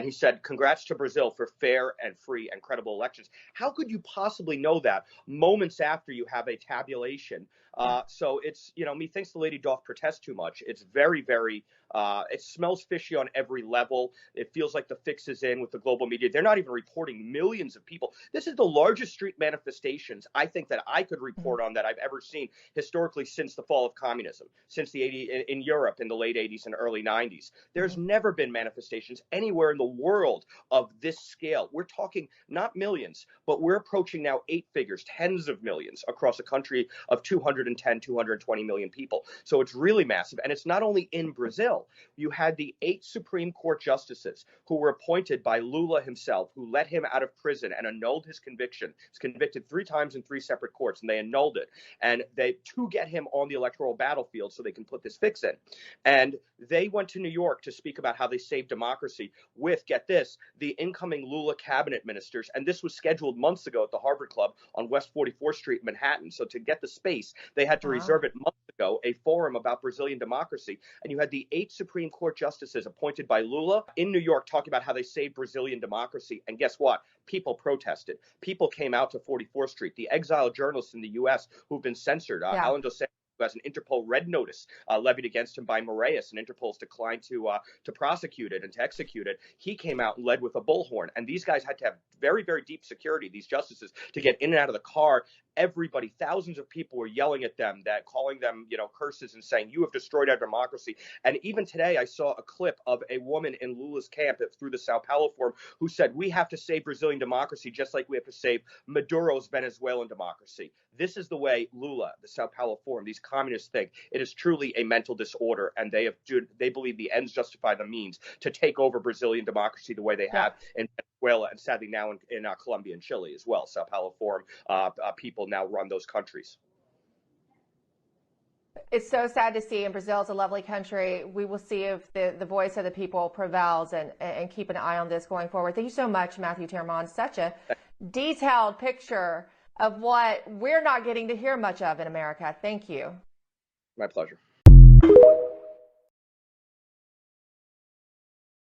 and he said, "Congrats to Brazil for fair and free and credible elections." How could you possibly know that moments after you have a tabulation? So it's, methinks the lady doth protest too much. It's very, very, it smells fishy on every level. It feels like the fix is in with the global media. They're not even reporting millions of people. This is the largest street manifestations I think that I could report on that I've ever seen historically since the fall of communism, since the 80s in Europe in the late 80s and early 90s. There's never been manifestations anywhere in the world of this scale. We're talking not millions, but we're approaching now 8 figures, tens of millions across a country of 210, 220 million people. So it's really massive. And it's not only in Brazil. You had the 8 Supreme Court justices who were appointed by Lula himself, who let him out of prison and annulled his conviction. He's convicted 3 times in 3 separate courts, and they annulled it. And they to get him on the electoral battlefield so they can put this fix in. And they went to New York to speak about how they saved democracy with, get this, the incoming Lula cabinet ministers. And this was scheduled months ago at the Harvard Club on West 44th Street in Manhattan. So to get the space, they had to reserve it months ago, a forum about Brazilian democracy. And you had the 8 Supreme Court justices appointed by Lula in New York talking about how they saved Brazilian democracy. And guess what? People protested. People came out to 44th Street. The exiled journalists in the U.S. who've been censored, Alan Dos Santos, who has an Interpol red notice levied against him by Moraes, and Interpol's declined to prosecute it and to execute it. He came out and led with a bullhorn, and these guys had to have very, very deep security, these justices, to get in and out of the car. Everybody, thousands of people were yelling at them, that calling them, curses and saying, "You have destroyed our democracy." And even today, I saw a clip of a woman in Lula's camp through the Sao Paulo Forum who said, "We have to save Brazilian democracy just like we have to save Maduro's Venezuelan democracy." This is the way Lula, the Sao Paulo Forum, these communists think. It is truly a mental disorder, and they believe the ends justify the means to take over Brazilian democracy the way they have in Venezuela, and sadly now in Colombia and Chile as well. Sao Paulo Forum people now run those countries. It's so sad to see, and Brazil is a lovely country. We will see if the voice of the people prevails, and keep an eye on this going forward. Thank you so much, Matthew Tyrmand. Such a detailed picture of what we're not getting to hear much of in America. Thank you. My pleasure.